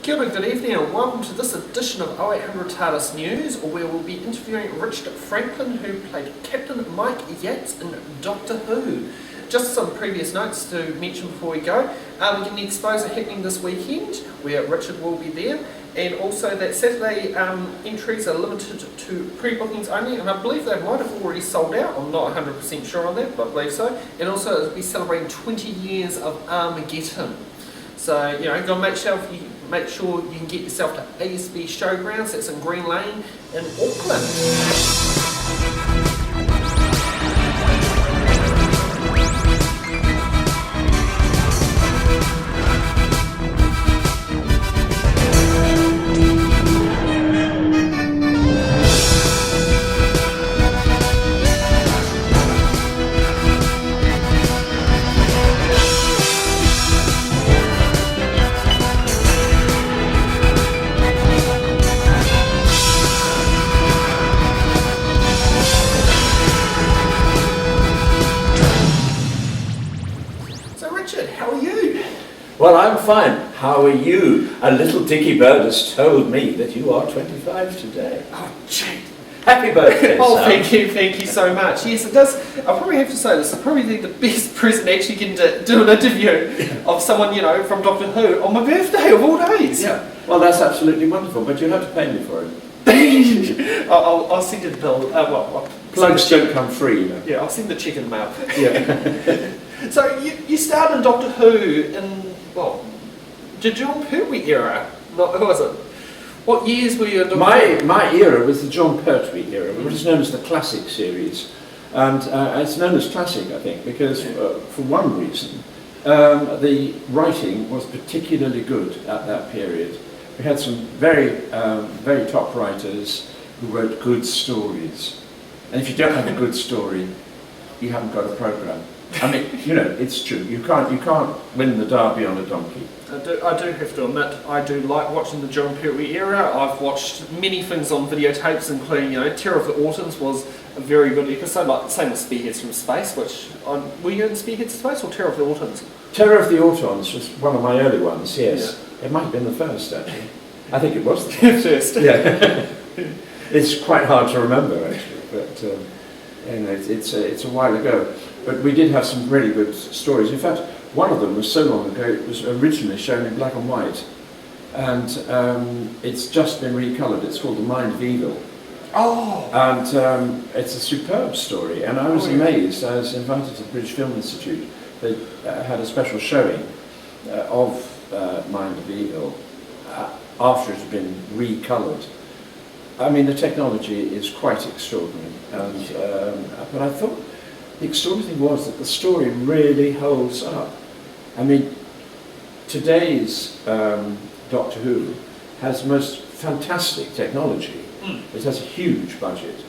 Kia ora, good evening and welcome to this edition of 0800 TARDIS News, where we'll be interviewing Richard Franklin, who played Captain Mike Yates in Doctor Who. Just some previous notes to mention before we go. We get an exposure happening this weekend where Richard will be there, and also that Saturday entries are limited to pre-bookings only, and I believe they might have already sold out. I'm not 100% sure on that, but I believe so. And also it'll be celebrating 20 years of Armageddon. So, you know, go make sure you can get yourself to ASB Showgrounds. That's in Green Lane in Auckland. How are you? Well, I'm fine. How are you? A little dicky bird has told me that you are 25 today. Oh, gee. Happy birthday, Oh, son. thank you so much. Yes, it does. I'll probably have to say this. It's probably the best present actually getting to do an interview of someone, you know, from Doctor Who on my birthday of all days. Yeah. Well, that's absolutely wonderful, but you have to pay me for it. I'll send you the bill. Plugs don't come free. You know. Yeah, I'll send the check in the mail. Yeah. So you started in Doctor Who in, well, the John Pertwee era. Not, who was it? What years were you in Doctor Who? My era was the John Pertwee era, which is known as the Classic series. And it's known as Classic, I think, because for one reason, the writing was particularly good at that period. We had some very top writers who wrote good stories. And if you don't have a good story, you haven't got a programme. I mean, you know, it's true. You can't win the derby on a donkey. I do have to admit, I do like watching the John Pertwee era. I've watched many things on videotapes, including, you know, Terror of the Autons was a very good episode, like same with Spearheads from Space, which, were you in Spearheads from Space or Terror of the Autons? Terror of the Autons was one of my early ones, yes. Yeah. It might have been the first, actually. I think it was the first. Yeah. It's quite hard to remember, actually, but you know, it's a while ago. But we did have some really good stories. In fact, one of them was so long ago, it was originally shown in black and white. And it's just been recoloured. It's called The Mind of Evil. Oh! And it's a superb story. And I was amazed. I was invited to the British Film Institute. They had a special showing of Mind of Evil after it had been recoloured. I mean, the technology is quite extraordinary. And, but I thought, the extraordinary thing was that the story really holds up. I mean, today's Doctor Who has most fantastic technology. It has a huge budget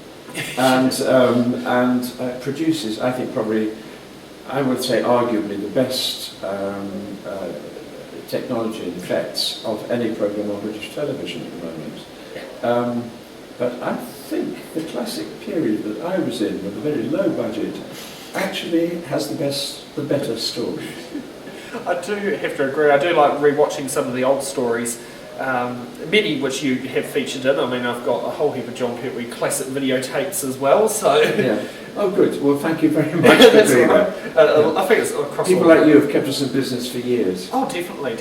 and produces, I think, probably, I would say, arguably the best technology and effects of any programme on British television at the moment. But I think the classic period that I was in, with a very low budget, actually has the better stories. I do have to agree. I do like rewatching some of the old stories, many which you have featured in. I mean, I've got a whole heap of John Pertwee classic videotapes as well. So yeah. Oh, good. Well, thank you very much for doing that. I think it's across. People like you have kept us in business for years. Oh, definitely.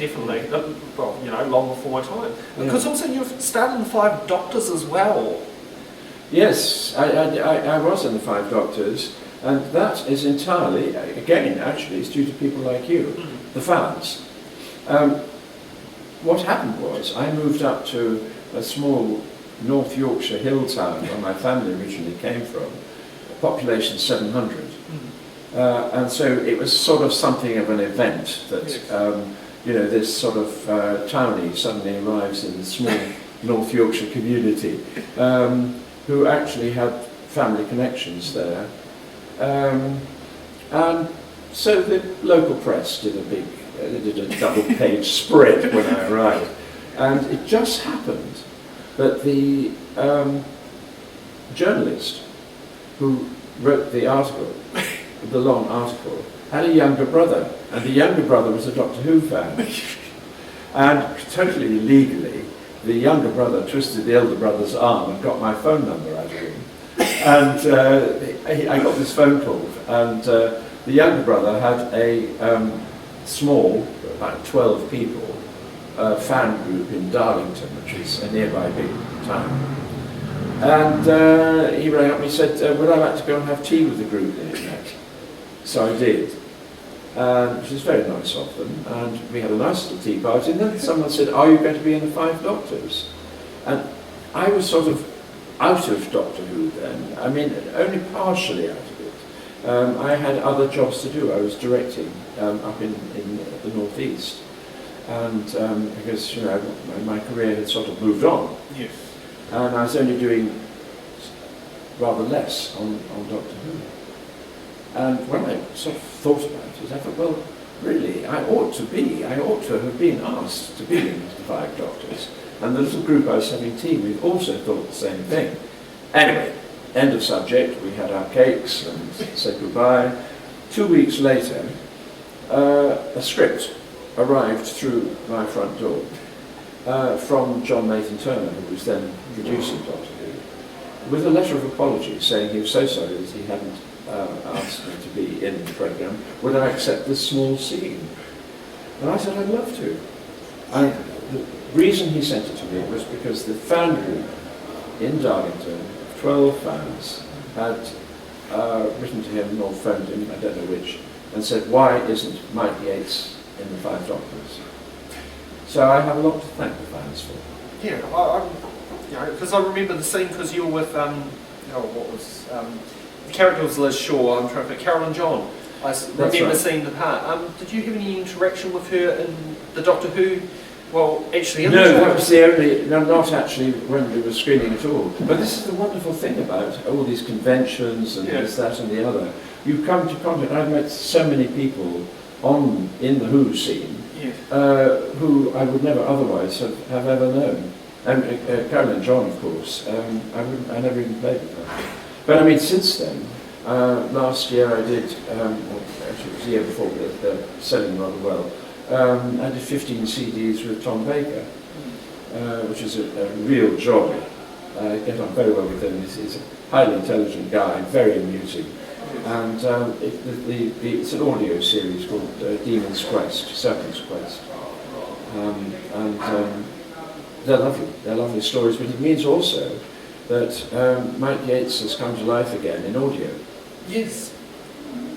Well, you know, long before my time. Because also you've started in the Five Doctors as well. Yes, I was in the Five Doctors, and that is entirely, again, actually, it's due to people like you, the fans. What happened was, I moved up to a small North Yorkshire hill town where my family originally came from, population 700. And so it was sort of something of an event that, you know, this sort of townie suddenly arrives in the small North Yorkshire community, who actually had family connections there. And so the local press did a double-page spread when I arrived. And it just happened that the journalist who wrote the article, the long article, had a younger brother, and the younger brother was a Doctor Who fan. And totally illegally, the younger brother twisted the elder brother's arm and got my phone number out of him. And I got this phone call, and the younger brother had a small, about 12 people, fan group in Darlington, which is a nearby big town. And he rang up and he said, would I like to go and have tea with the group that he met? So I did, which was very nice of them, and we had a nice little tea party, and then someone said, are you going to be in the Five Doctors? And I was sort of out of Doctor Who then, I mean, only partially out of it. I had other jobs to do. I was directing up in the northeast, and because, you know, my career had sort of moved on. Yes. And I was only doing rather less on Doctor Who. And when I sort of thought about it, I thought, well, really, I ought to have been asked to be in the Five Doctors. And the little group I was having tea with also thought the same thing. Anyway, end of subject, we had our cakes and said goodbye. 2 weeks later, a script arrived through my front door from John Nathan Turner, who was then producing Doctor Who, with a letter of apology saying he was so sorry that he hadn't asked me to be in the programme. Would I accept this small scene? And I said I'd love to. And the reason he sent it to me was because the fan group in Darlington, 12 fans, had written to him or phoned him, I don't know which, and said, why isn't Mike Yates in the Five Doctors? So I have a lot to thank the fans for. Yeah, because I remember the scene, because you were with, the character was Liz Shaw, I'm trying to think, Carol and John. I remember right. Seeing the part. Did you have any interaction with her in the Doctor Who? Well, actually, in no, the that was the only, no, not actually when we were screening at all. But this is the wonderful thing about all these conventions and this, that and the other. You come to contact, I've met so many people in the Who scene who I would never otherwise have ever known. And Carol and John, of course, I never even played with them. But I mean, since then, last year I did, actually it was the year before, but they're selling rather well. I did 15 CDs with Tom Baker, which is a real joy. I get on very well with him. He's a highly intelligent guy, very amusing. And it's an audio series called Demon's Quest, Serpent's Quest. They're lovely. They're lovely stories, but it means also that Mike Yates has come to life again in audio. Yes.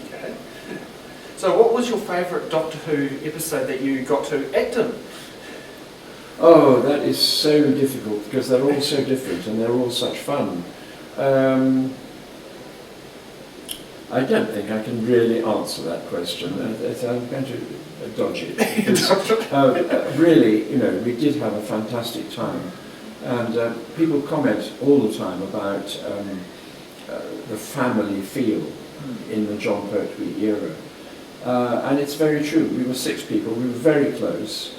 Okay. So what was your favourite Doctor Who episode that you got to act in? Oh, that is so difficult because they're all so different and they're all such fun. I don't think I can really answer that question. I'm going to dodge it. Because, really, you know, we did have a fantastic time. And people comment all the time about the family feel in the John Pertwee era. And it's very true. We were 6 people, we were very close.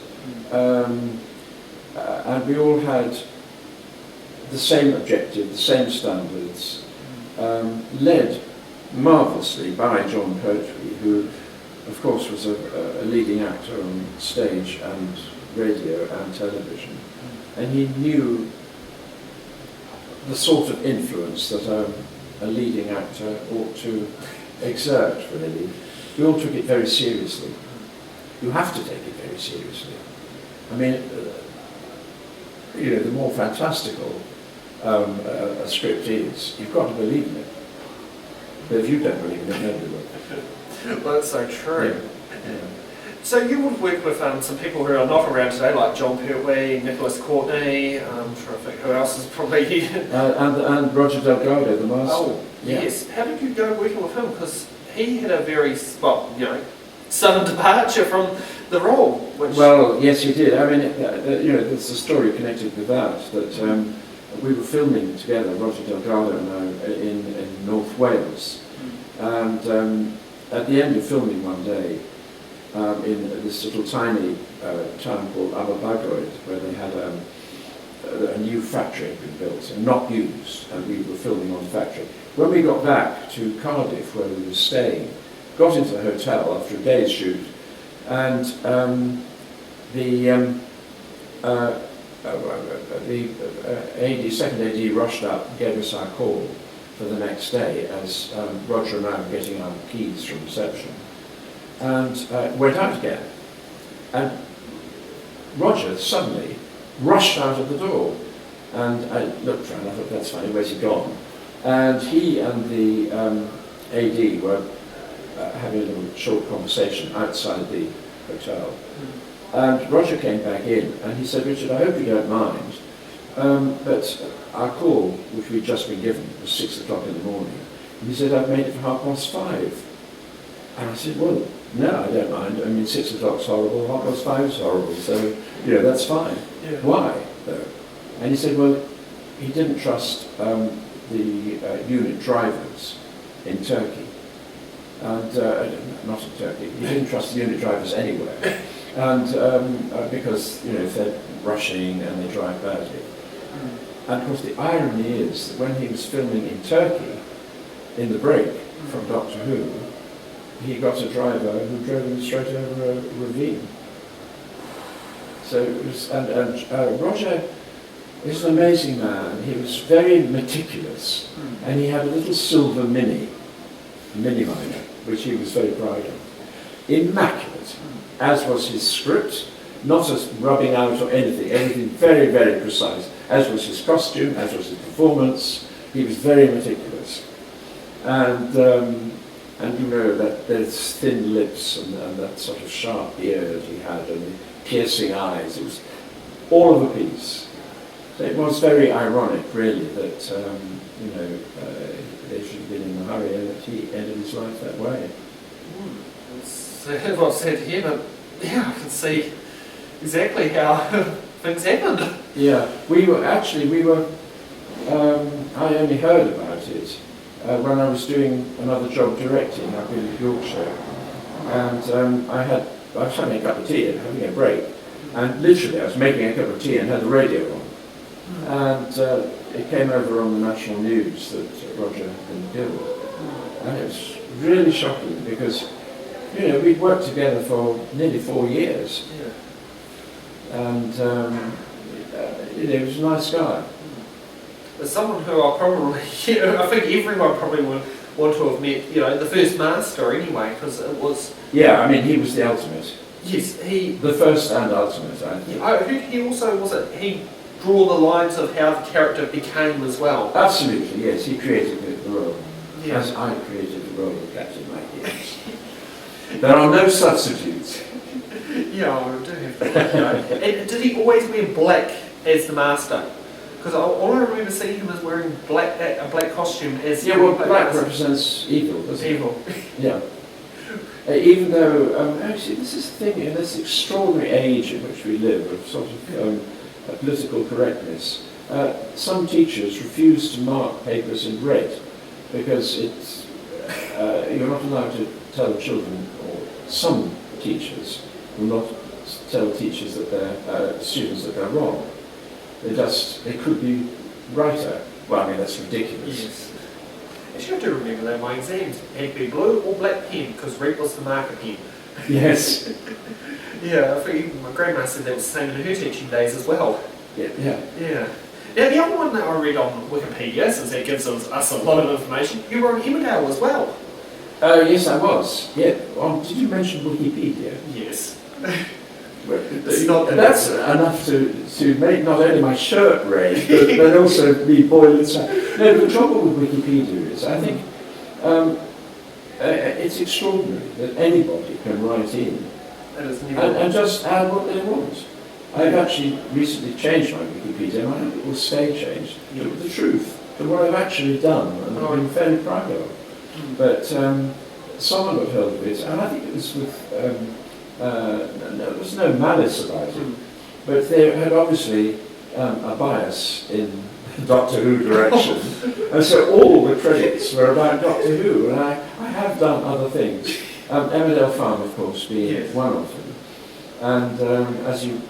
And we all had the same objective, the same standards, led marvellously by John Pertwee, who of course was a leading actor on stage and radio and television. And he knew the sort of influence that a leading actor ought to exert, really. We all took it very seriously. You have to take it very seriously. I mean, you know, the more fantastical a script is, you've got to believe in it. But if you don't believe in it, nobody will. Well, that's so true. Yeah. Yeah. So you would work with some people who are not around today, like John Pertwee, Nicholas Courtney, I'm trying to think who else is probably here. And Roger Delgado, the master. Oh, yes. How did you go working with him? Because he had a very, sudden departure from the role. Which... Well, yes, he did. I mean, you know, there's a story connected with that we were filming together, Roger Delgado and I, in North Wales. And at the end of filming one day, in this little tiny town called Aberbagoed, where they had a new factory had been built and not used, and we were filming on the factory. When we got back to Cardiff, where we were staying, got into the hotel after a day's shoot, and the second AD rushed up, gave us our call for the next day as Roger and I were getting our keys from reception, and went out again. And Roger suddenly rushed out of the door, and I looked around, I thought, that's funny, where's he gone? And he and the AD were having a little short conversation outside the hotel. And Roger came back in and he said, Richard, I hope you don't mind, but our call, which we'd just been given, was 6 o'clock in the morning. And he said, I've made it for 5:30. And I said, well, no, I don't mind. I mean, 6 o'clock's horrible, 5:30 is horrible, so, that's fine. Yeah. Why, though? And he said, well, he didn't trust the unit drivers in Turkey. And, not in Turkey, he didn't trust the unit drivers anywhere. And because, if they're rushing and they drive badly. And of course the irony is that when he was filming in Turkey, in the break from Doctor Who, he got a driver who drove him straight over a ravine. So it was, and Roger is an amazing man. He was very meticulous, and he had a little silver mini miner, which he was very proud of. Immaculate, as was his script, not as rubbing out or anything very, very precise, as was his costume, as was his performance. He was very meticulous. And that those thin lips and that sort of sharp beard he had and the piercing eyes, it was all of a piece. So it was very ironic, really, that they should have been in a hurry and that he ended his life that way. It's well said here, but yeah, I can see exactly how things happened. Yeah, I only heard about it when I was doing another job directing up in Yorkshire, and I was having a cup of tea and having a break, and literally I was making a cup of tea and had the radio on, and it came over on the national news that Roger had been killed, and it was really shocking because we'd worked together for nearly 4 years, and he was a nice guy. As someone who I probably, I think everyone probably would want to have met, the first master anyway, because it was... Yeah, I mean, he was the ultimate. Yes, the first and ultimate, I think. I heard he also, he drew the lines of how the character became as well. Absolutely, yes, he created the role. Yeah. As I created the role of Captain Mike, yes. There are no substitutes. Yeah, I do have to. And did he always wear black as the master? Because all I remember seeing him as wearing a black costume as... Yeah, well, black represents evil, doesn't it? Evil. Yeah. Even though, actually, this is the thing, in this extraordinary age in which we live, of sort of political correctness, some teachers refuse to mark papers in red because it's, you're not allowed to tell children, or some teachers will not tell teachers that they're students that they're wrong. They could be righter. Well, I mean, that's ridiculous. Yes. Actually, I do remember that in my exams. Had to be blue or black pen, because red was the marker pen. Yes. Yeah, I think my grandma said that was the same in her teaching days as well. Yeah. Yeah. Now, the other one that I read on Wikipedia, since that gives us a lot of information, you were on Emmerdale as well. Oh, yes, I was. Yeah. Did you mention Wikipedia? Yes. That's enough to make not only my shirt red, but also me boil inside. No, the trouble with Wikipedia is, I think, it's extraordinary that anybody can write in and just add what they want. I've actually recently changed my Wikipedia, and I hope it will stay changed to the truth, to what I've actually done, and I've been fairly proud of. But someone got hold of it, and I think it was with... there was no malice about it, but they had obviously a bias in Doctor Who direction, and so all the credits were about Doctor Who, and I have done other things. Emmerdale Farm, of course, being one of them, and as you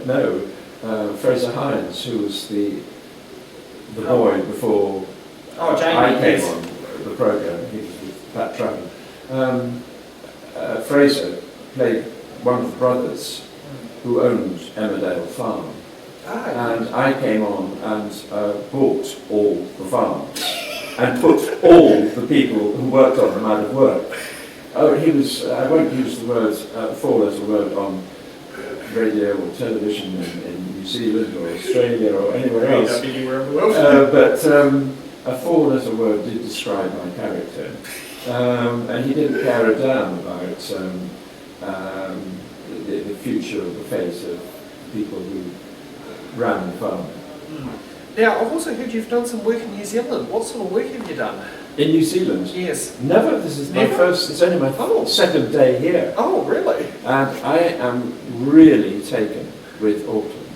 know, Fraser Hines, who was the boy before I came on the programme, he was with Pat Traven. Fraser played one of the brothers, who owned Emmerdale Farm. And I came on and bought all the farms and put all the people who worked on them out of work. Oh, he was, I won't use the word, four-letter word on radio or television in New Zealand or Australia or anywhere else. But a four-letter word did describe my character. And he didn't care a damn about the future or the fate of people who ran the farm. Now, I've also heard you've done some work in New Zealand. What sort of work have you done? In New Zealand? Yes. Never. This is my first, it's only my second day here. Oh, really? And I am really taken with Auckland.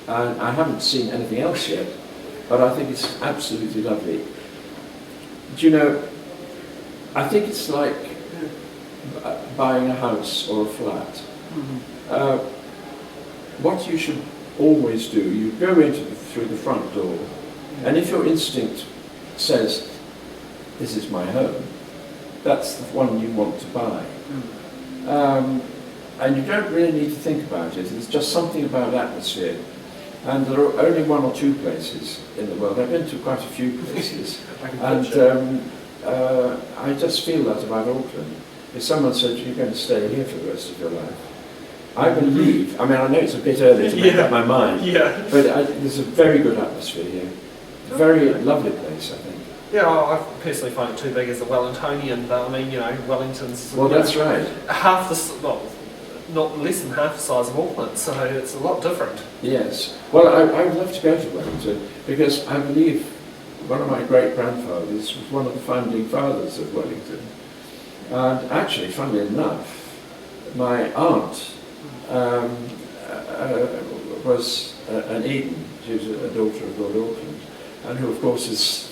And I haven't seen anything else yet, but I think it's absolutely lovely. Do you know, I think it's like buying a house or a flat. What you should always do, you go through the front door, and if your instinct says, this is my home, that's the one you want to buy. And you don't really need to think about it, it's just something about atmosphere. And there are only one or two places in the world, I've been to quite a few places, and I just feel that about Auckland. If someone said, you're going to stay here for the rest of your life, I believe, I mean, I know it's a bit early to make up my mind, but there's a very good atmosphere here. A very lovely place, I think. Yeah, I personally find it too big as a Wellingtonian, but I mean, you know, Wellington's... Well, that's right. Half the, well, not less than half the size of Auckland, so it's a lot different. Yes. Well, I would love to go to Wellington, because I believe one of my great-grandfathers was one of the founding fathers of Wellington. And actually, funnily enough, my aunt was an Eden. She was a daughter of Lord Auckland, and who, of course, is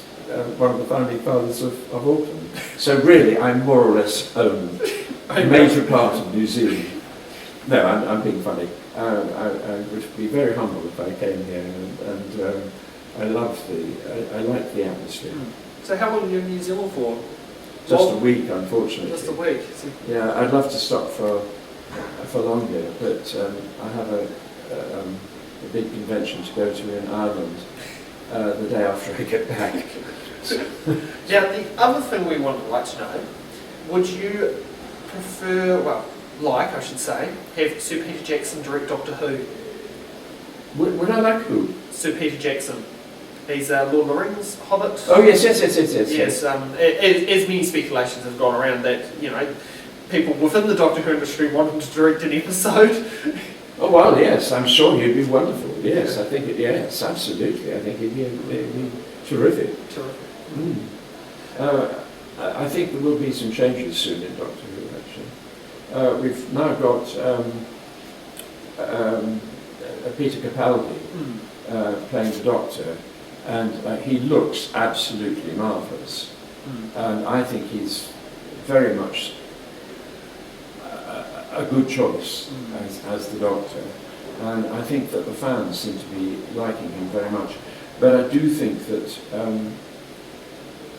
one of the founding fathers of Auckland. So really, I more or less own a major part of New Zealand. No, I'm being funny. I would be very humble if I came here, and I like the atmosphere. So how long are you in New Zealand for? Just a week, unfortunately. Just a week. Yeah, I'd love to stop for longer, but I have a big convention to go to in Ireland the day after I get back. Now, the other thing we would like to know, would you prefer, well, I should say, have Sir Peter Jackson direct Doctor Who? Would I like who? Sir Peter Jackson. He's Lord of the Rings Hobbit. Oh yes. Yes. As many speculations have gone around that, you know, people within the Doctor Who industry want him to direct an episode. Oh well, yes, I'm sure he'd be wonderful. Yes, I think yes, absolutely. I think he'd be terrific. I think there will be some changes soon in Doctor Who. Actually, we've now got Peter Capaldi playing the Doctor. And he looks absolutely marvellous. And I think he's very much a good choice as the Doctor. And I think that the fans seem to be liking him very much. But I do think that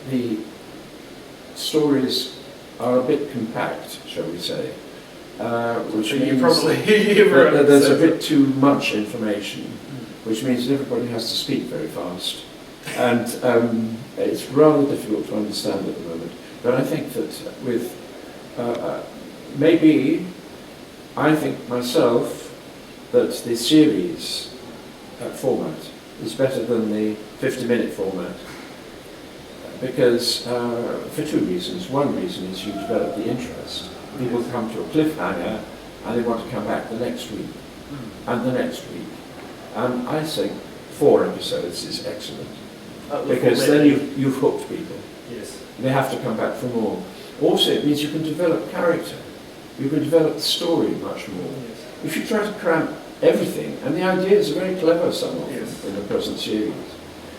the stories are a bit compact, shall we say, which means that there's a bit too much information, which means that everybody has to speak very fast. And it's rather difficult to understand at the moment. But I think that with, maybe, I think myself, that the series format is better than the 50-minute format. Because, for two reasons. One reason is you develop the interest. People come to a cliffhanger and they want to come back the next week, and the next week. And I think 4 episodes is excellent, because then you've hooked people. Yes. They have to come back for more. Also, it means you can develop character. You can develop the story much more. Yes. If you try to cram everything, and the ideas are very clever, some of them, in the present series.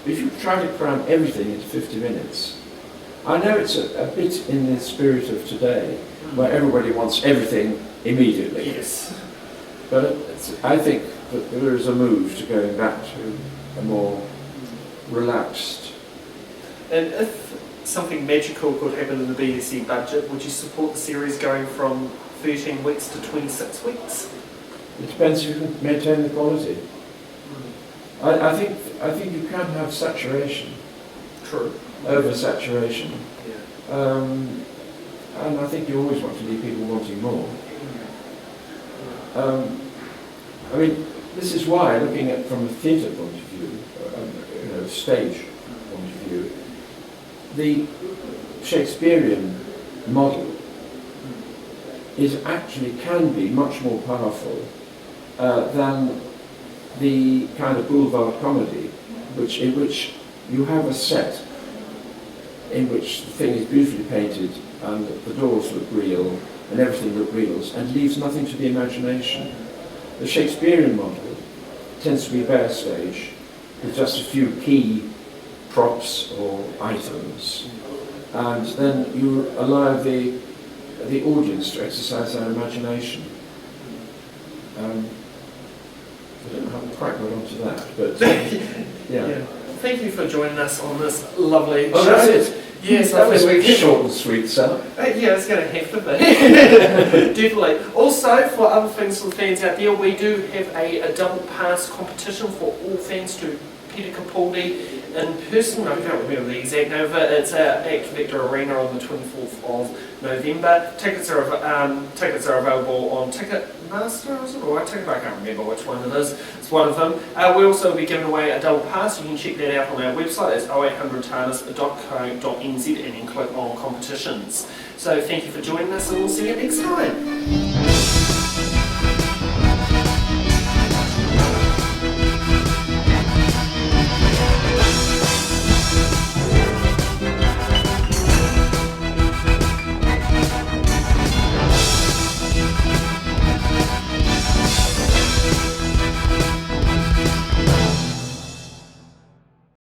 But if you try to cram everything into 50 minutes, I know it's a bit in the spirit of today, where everybody wants everything immediately. Yes. But I think that there is a move to going back to a more relaxed. And if something magical could happen in the BBC budget, would you support the series going from 13 weeks to 26 weeks? It depends if you can maintain the quality. I think you can have saturation. True. Oversaturation. Yeah. And I think you always want to leave people wanting more. I mean, this is why, looking at from a theatre point of view, stage point of view, the Shakespearean model can be much more powerful than the kind of boulevard comedy, in which you have a set in which the thing is beautifully painted and the doors look real and everything look real and leaves nothing to the imagination. The Shakespearean model tends to be a bare stage with just a few key props or items, and then you allow the audience to exercise their imagination. I don't know how I quite got onto that, but yeah. Thank you for joining us on this lovely show. Oh, that's it. Yes, that was we short and sweet, sir. Yeah, it's going to have to be. Definitely. Also, for other things for the fans out there, we do have a double pass competition for all fans to Peter Capaldi in person. I can't remember the exact name of it. It's at Victor Arena on the 24th of November. Tickets are available on Ticketmaster, or I can't remember which one it is. It's one of them. We also will be giving away a double pass. You can check that out on our website. It's 0800tardis.co.nz and then click on competitions. So thank you for joining us, and we'll see you next time.